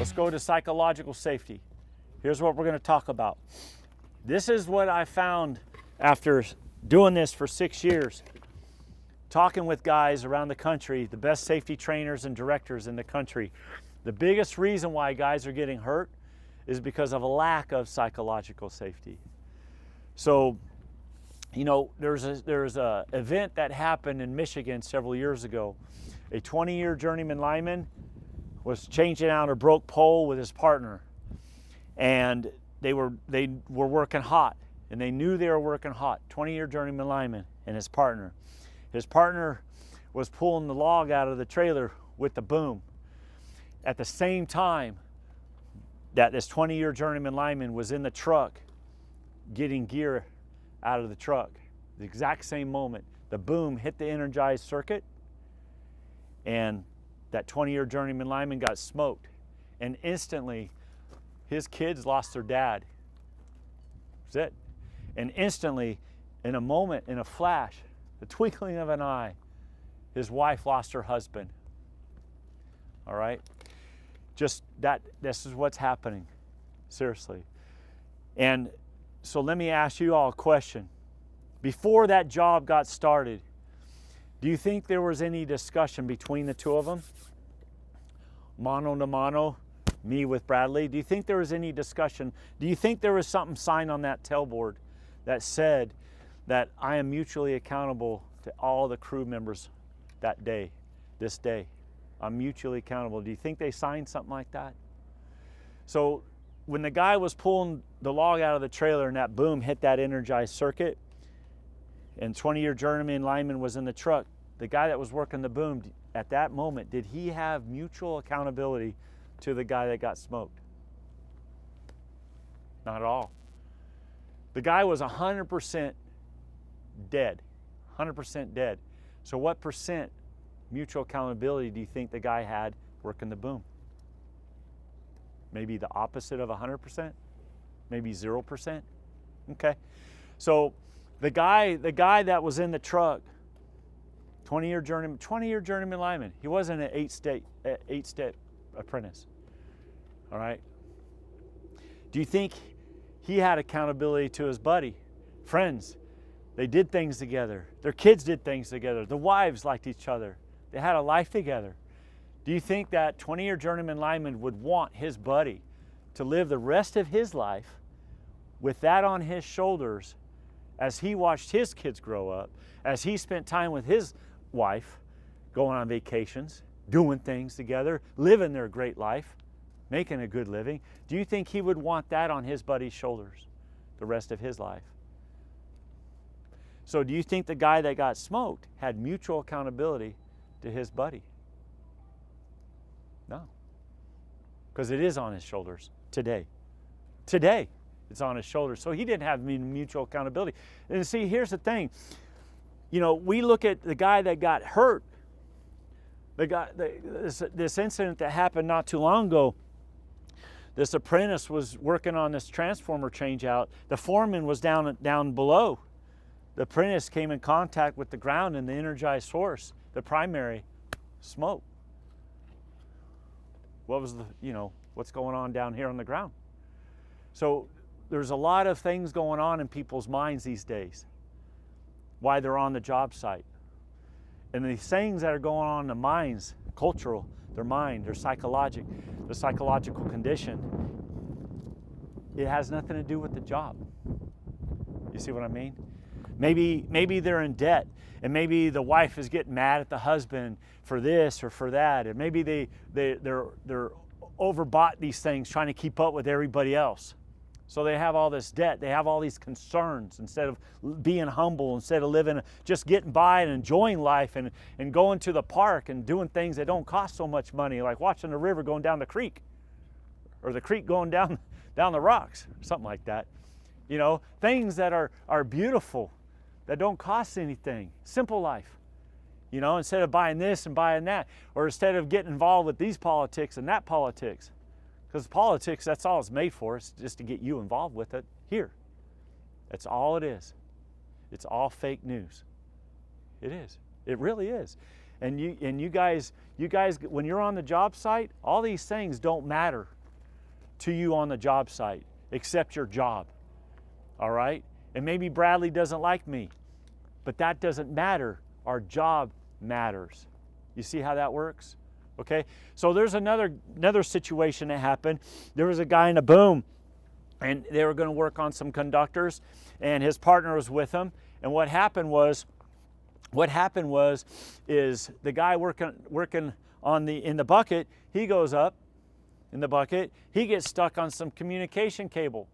Let's go to psychological safety. Here's what we're going to talk about. This is what I found after doing this for 6 years, talking with guys around the country, the best safety trainers and directors in the country. The biggest reason why guys are getting hurt is because of a lack of psychological safety. So, you know, there's a event that happened in Michigan several years ago. A 20-year journeyman lineman was changing out a broke pole with his partner, and they were working hot, and they knew they were working hot. 20-year journeyman lineman and his partner. His partner was pulling the log out of the trailer with the boom. At the same time that this 20-year journeyman lineman was in the truck getting gear out of the truck, the exact same moment, the boom hit the energized circuit, and that 20-year journeyman lineman got smoked. And instantly, his kids lost their dad. That's it. And instantly, in a moment, in a flash, the twinkling of an eye, his wife lost her husband. All right? Just that, this is what's happening. Seriously. And so let me ask you all a question. Before that job got started, do you think there was any discussion between the two of them? Mano to mano, me with Bradley. Do you think there was any discussion? Do you think there was something signed on that tailboard that said that I am mutually accountable to all the crew members that day, this day? I'm mutually accountable. Do you think they signed something like that? So when the guy was pulling the log out of the trailer and that boom hit that energized circuit, and 20-year journeyman lineman was in the truck, the guy that was working the boom, at that moment, did he have mutual accountability to the guy that got smoked? Not at all. The guy was 100% dead, 100% dead. So what percent mutual accountability do you think the guy had working the boom? Maybe the opposite of 100%? Maybe 0%? Okay. So the guy that was in the truck, 20-year journeyman lineman, he wasn't an eight-step apprentice. All right. Do you think he had accountability to his buddy, friends? They did things together. Their kids did things together. The wives liked each other. They had a life together. Do you think that 20-year journeyman lineman would want his buddy to live the rest of his life with that on his shoulders as he watched his kids grow up, as he spent time with his wife, going on vacations, doing things together, living their great life, making a good living? Do you think he would want that on his buddy's shoulders the rest of his life? So do you think the guy that got smoked had mutual accountability to his buddy? No. Because it is on his shoulders today. Today, it's on his shoulders. So he didn't have mutual accountability. And see, here's the thing. You know, we look at the guy that got hurt, this incident that happened not too long ago. This apprentice was working on this transformer change out. The foreman was down below. The apprentice came in contact with the ground and the energized source, the primary, smoke. What was what's going on down here on the ground? So there's a lot of things going on in people's minds these days, why they're on the job site. And these things that are going on in the minds, cultural, their mind, their psychological condition, it has nothing to do with the job. You see what I mean? Maybe they're in debt, and maybe the wife is getting mad at the husband for this or for that, and maybe they're overbought these things trying to keep up with everybody else. So they have all this debt, they have all these concerns instead of being humble, instead of living, just getting by and enjoying life and going to the park and doing things that don't cost so much money, like watching the river going down the creek, or the creek going down the rocks, something like that. You know, things that are beautiful, that don't cost anything. Simple life. You know, instead of buying this and buying that, or instead of getting involved with these politics and that politics. Because politics, that's all it's made for. It's just to get you involved with it here. That's all it is. It's all fake news. It is. It really is. And you guys, when you're on the job site, all these things don't matter to you on the job site, except your job, all right? And maybe Bradley doesn't like me, but that doesn't matter. Our job matters. You see how that works? Okay, so there's another situation that happened. There was a guy in a boom, and they were going to work on some conductors, and his partner was with him. And what happened was is the guy working on in the bucket, he goes up in the bucket, he gets stuck on some communication cable.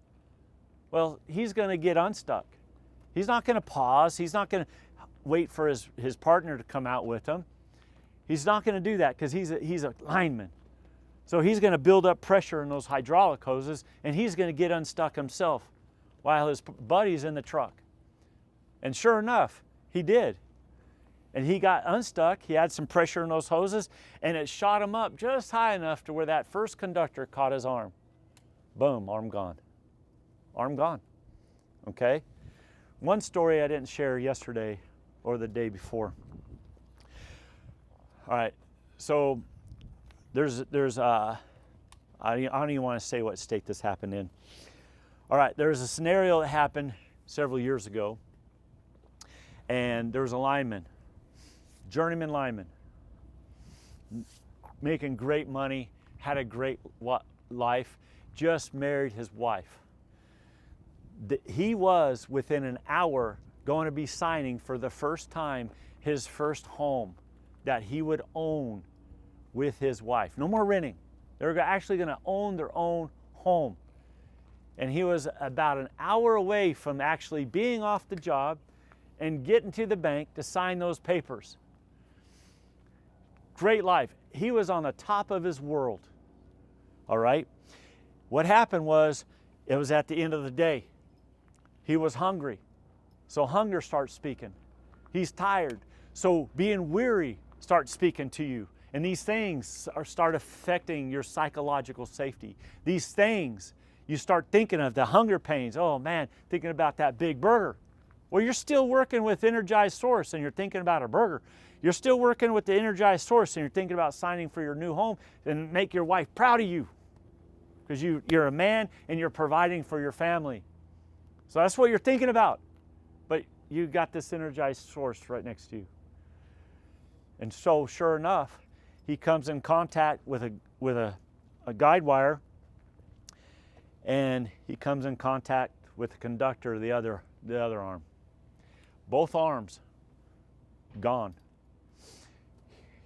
Well, he's going to get unstuck. He's not going to pause. He's not going to wait for his partner to come out with him. He's not going to do that because he's a lineman. So he's going to build up pressure in those hydraulic hoses, and he's going to get unstuck himself while his buddy's in the truck. And sure enough, he did. And he got unstuck. He had some pressure in those hoses, and it shot him up just high enough to where that first conductor caught his arm. Boom, arm gone. Arm gone. Okay? One story I didn't share yesterday or the day before. All right, so there's I don't even want to say what state this happened in. All right, there was a scenario that happened several years ago, and there was a lineman, journeyman lineman, making great money, had a great life, just married his wife. He was within an hour going to be signing for the first time his first home that he would own with his wife. No more renting. They were actually going to own their own home. And he was about an hour away from actually being off the job and getting to the bank to sign those papers. Great life. He was on the top of his world. All right? What happened was, it was at the end of the day. He was hungry. So hunger starts speaking. He's tired. So being weary starts speaking to you. And these things start affecting your psychological safety. These things, you start thinking of the hunger pains. Oh man, thinking about that big burger. Well, you're still working with Energized Source and you're thinking about a burger. You're still working with the Energized Source and you're thinking about signing for your new home and make your wife proud of you. Because you're a man and you're providing for your family. So that's what you're thinking about. But you got this Energized Source right next to you. And so sure enough, he comes in contact with a guide wire, and he comes in contact with the conductor, the other arm. Both arms gone.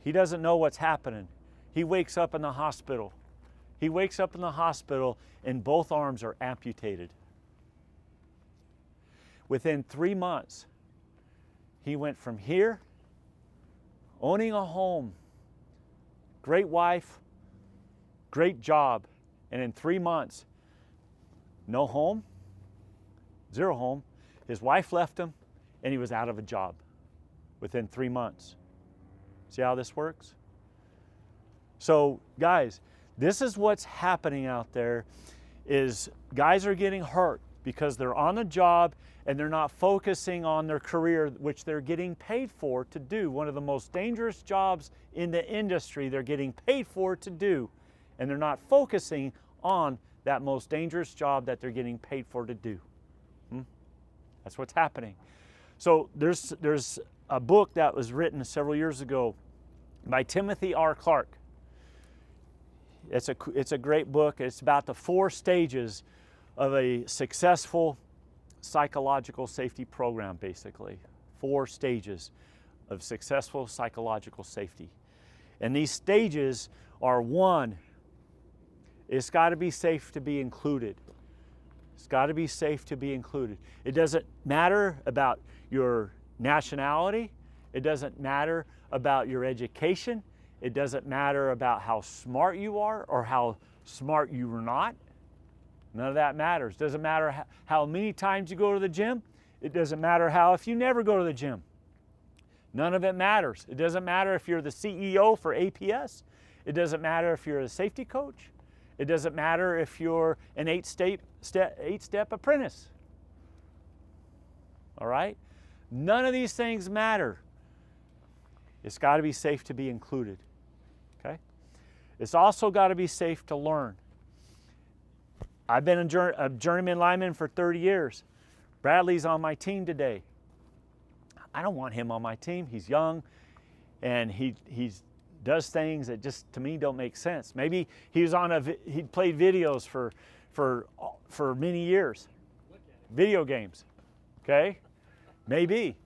He doesn't know what's happening. He wakes up in the hospital. He wakes up in the hospital and both arms are amputated. Within 3 months, he went from here, owning a home, great wife, great job, and in 3 months, no home, zero home. His wife left him, and he was out of a job within 3 months. See how this works? So, guys, this is what's happening out there, is guys are getting hurt because they're on the job and they're not focusing on their career, which they're getting paid for to do. One of the most dangerous jobs in the industry they're getting paid for to do, and they're not focusing on that most dangerous job that they're getting paid for to do. That's what's happening. So there's a book that was written several years ago by Timothy R. Clark. It's a great book. It's about the 4 stages of a successful psychological safety program, basically. 4 stages of successful psychological safety. And these stages are: 1, it's got to be safe to be included. It's got to be safe to be included. It doesn't matter about your nationality. It doesn't matter about your education. It doesn't matter about how smart you are or how smart you are not. None of that matters. It doesn't matter how many times you go to the gym. It doesn't matter if you never go to the gym. None of it matters. It doesn't matter if you're the CEO for APS. It doesn't matter if you're a safety coach. It doesn't matter if you're an 8-step apprentice. All right? None of these things matter. It's got to be safe to be included. Okay? It's also got to be safe to learn. I've been a journeyman lineman for 30 years. Bradley's on my team today. I don't want him on my team. He's young, and he does things that just, to me, don't make sense. Maybe he played videos for many years. Video games, okay? Maybe.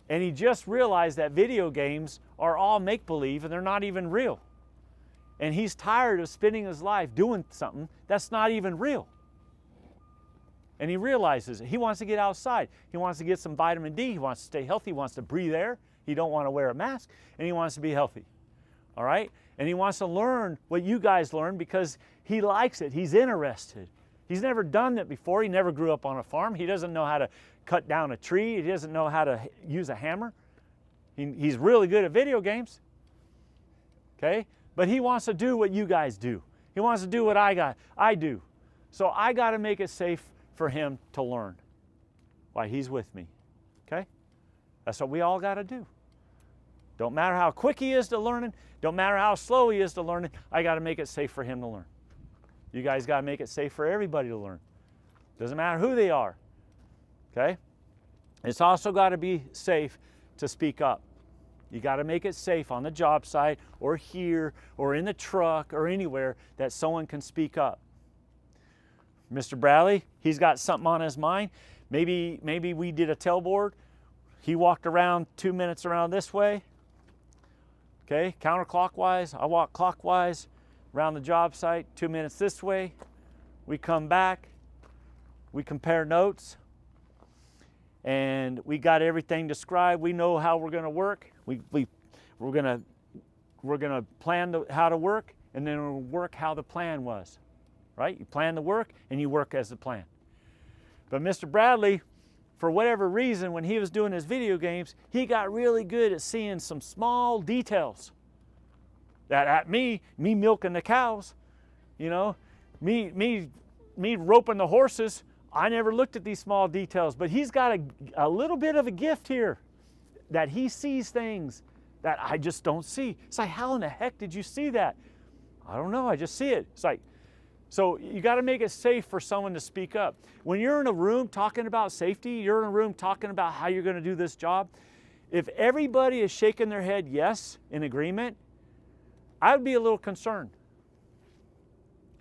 And he just realized that video games are all make-believe and they're not even real. And he's tired of spending his life doing something that's not even real. And he realizes it. He wants to get outside. He wants to get some vitamin D. He wants to stay healthy. He wants to breathe air. He don't want to wear a mask. And he wants to be healthy. All right? And he wants to learn what you guys learn because he likes it. He's interested. He's never done that before. He never grew up on a farm. He doesn't know how to cut down a tree. He doesn't know how to use a hammer. He's really good at video games. Okay? But he wants to do what you guys do. He wants to do what I do. So I got to make it safe for him to learn while he's with me. Okay? That's what we all got to do. Don't matter how quick he is to learning, don't matter how slow he is to learning, I got to make it safe for him to learn. You guys got to make it safe for everybody to learn. Doesn't matter who they are. Okay? It's also got to be safe to speak up. You got to make it safe on the job site or here or in the truck or anywhere that someone can speak up. Mr. Bradley, he's got something on his mind. Maybe we did a tailboard. He walked around 2 minutes around this way. Okay, counterclockwise. I walk clockwise around the job site, 2 minutes this way. We come back. We compare notes. And we got everything described. We know how we're going to work. We're going to plan how to work, and then we'll work how the plan was. Right? You plan the work, and you work as the plan. But Mr. Bradley, for whatever reason, when he was doing his video games, he got really good at seeing some small details. That at me milking the cows, you know, me roping the horses, I never looked at these small details, but he's got a little bit of a gift here that he sees things that I just don't see. It's like, how in the heck did you see that? I don't know, I just see it. It's like, so you got to make it safe for someone to speak up. When you're in a room talking about safety, you're in a room talking about how you're going to do this job, if everybody is shaking their head yes in agreement, I would be a little concerned.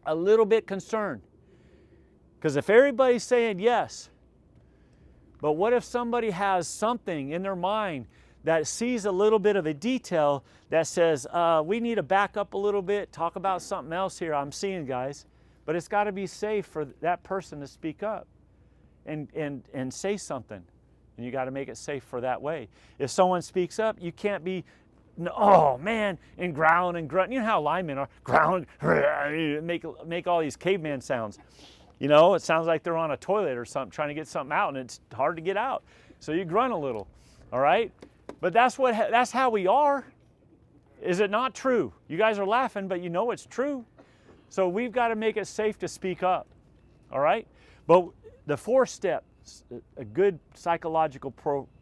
A little bit concerned. Because if everybody's saying yes, but what if somebody has something in their mind that sees a little bit of a detail that says, we need to back up a little bit, talk about something else here I'm seeing, guys. But it's got to be safe for that person to speak up and say something. And you got to make it safe for that way. If someone speaks up, you can't be, oh man, and growling and grunting. You know how linemen are, growling, make all these caveman sounds. You know, it sounds like they're on a toilet or something, trying to get something out, and it's hard to get out. So you grunt a little, all right? But that's how we are. Is it not true? You guys are laughing, but you know it's true. So we've got to make it safe to speak up, all right? But the fourth step, a good psychological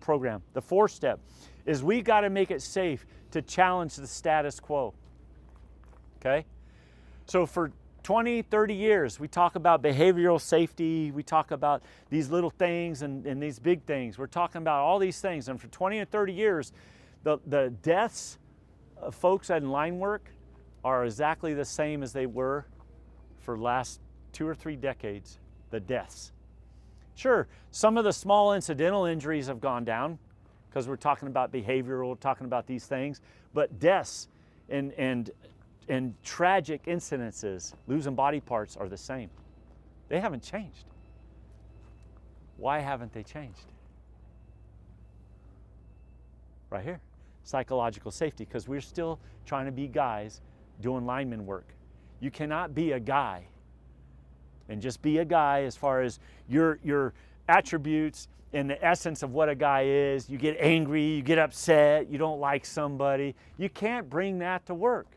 program, the fourth step is we've got to make it safe to challenge the status quo, okay? So for 20, 30 years, we talk about behavioral safety, we talk about these little things and these big things. We're talking about all these things, and for 20 or 30 years, the deaths of folks in line work are exactly the same as they were for the last 2 or 3 decades, the deaths. Sure, some of the small incidental injuries have gone down because we're talking about behavioral, we're talking about these things, but deaths and tragic incidences, losing body parts, are the same. They haven't changed. Why haven't they changed? Right here, psychological safety, because we're still trying to be guys doing lineman work. You cannot be a guy and just be a guy as far as your attributes and the essence of what a guy is. You get angry, you get upset, you don't like somebody. You can't bring that to work.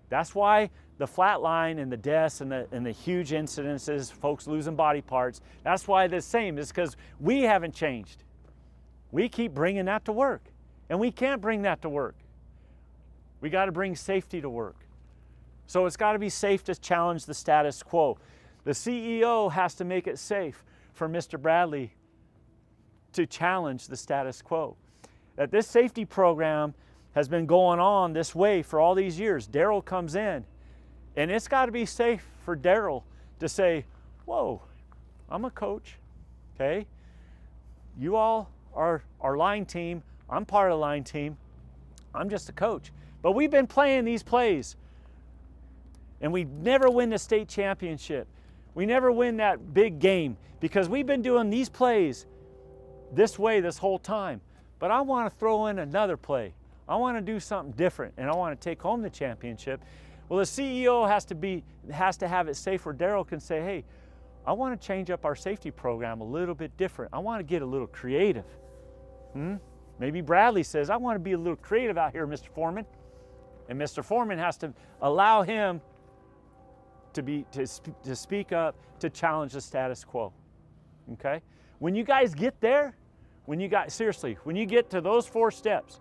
That's why the flat line and the deaths and the huge incidences, folks losing body parts, that's why the same is because we haven't changed. We keep bringing that to work. And we can't bring that to work. We got to bring safety to work. So it's got to be safe to challenge the status quo. The CEO has to make it safe for Mr. Bradley to challenge the status quo. That this safety program has been going on this way for all these years. Daryl comes in, and it's got to be safe for Daryl to say, whoa, I'm a coach, okay? You all are our line team. I'm part of the line team. I'm just a coach. But we've been playing these plays, and we never win the state championship. We never win that big game because we've been doing these plays this way this whole time. But I want to throw in another play. I want to do something different, and I want to take home the championship. Well, the CEO has to have it safe where Daryl can say, hey, I want to change up our safety program a little bit different. I want to get a little creative. Maybe Bradley says, I want to be a little creative out here, Mr. Foreman. And Mr. Foreman has to allow him to speak up, to challenge the status quo. Okay? When you guys get there, when you get to those 4 steps,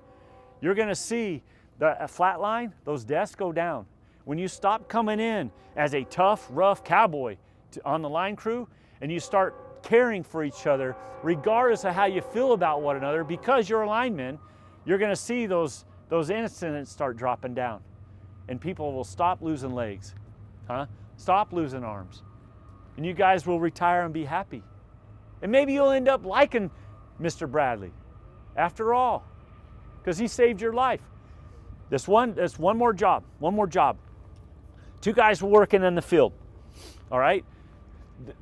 you're going to see the flat line, those desks go down. When you stop coming in as a tough, rough cowboy on the line crew, and you start caring for each other, regardless of how you feel about one another, because you're linemen, you're going to see those incidents start dropping down. And people will stop losing legs, stop losing arms. And you guys will retire and be happy. And maybe you'll end up liking Mr. Bradley after all, because he saved your life. There's one more job. 2 guys were working in the field, all right?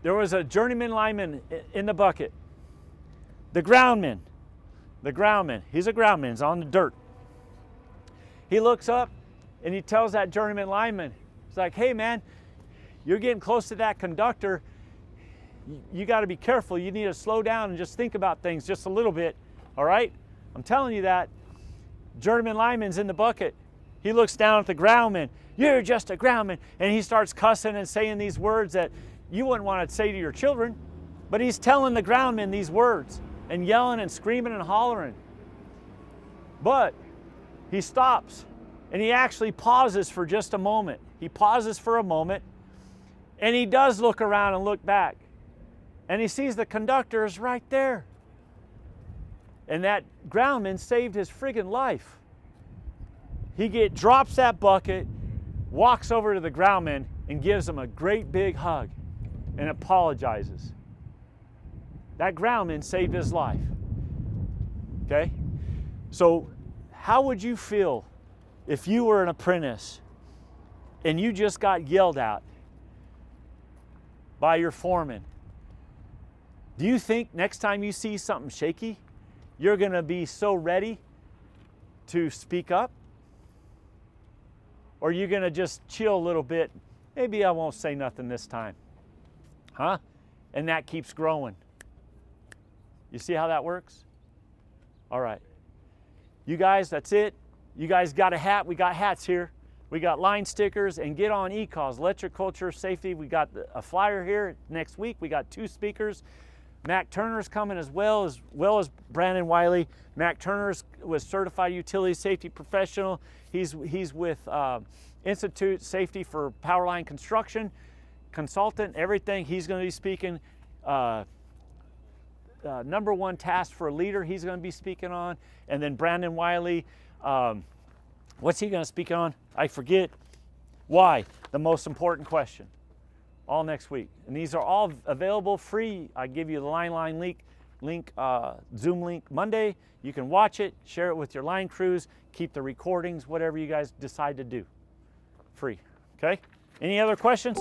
There was a journeyman lineman in the bucket. The groundman, he's a groundman, he's on the dirt. He looks up and he tells that journeyman lineman, he's like, hey man, you're getting close to that conductor. You got to be careful. You need to slow down and just think about things just a little bit, all right? I'm telling you that. Journeyman lineman's in the bucket. He looks down at the groundman. You're just a groundman. And he starts cussing and saying these words that you wouldn't want to say to your children, but he's telling the groundman these words and yelling and screaming and hollering. But he stops and he actually pauses for just a moment. He pauses for a moment and he does look around and look back. And he sees the conductor is right there. And that groundman saved his friggin' life. He drops that bucket, walks over to the groundman, and gives him a great big hug and apologizes. That groundman saved his life. Okay? So how would you feel if you were an apprentice and you just got yelled at by your foreman? Do you think next time you see something shaky, you're going to be so ready to speak up? Or are you going to just chill a little bit? Maybe I won't say nothing this time. And that keeps growing. You see how that works? All right. You guys, that's it. You guys got a hat. We got hats here. We got line stickers, and get on ECALS, Electric Culture Safety. We got a flyer here next week. We got 2 speakers. Mac Turner's coming as well as Brandon Wiley. Mac Turner's was certified utility safety professional. He's with Institute Safety for Powerline Construction, consultant, everything. He's going to be speaking. Number 1 task for a leader, he's going to be speaking on. And then Brandon Wiley, what's he going to speak on? I forget. Why? The most important question. All next week. And these are all available free. I give you the line link, Zoom link Monday. You can watch it, share it with your line crews, keep the recordings, whatever you guys decide to do. Free. Okay? Any other questions?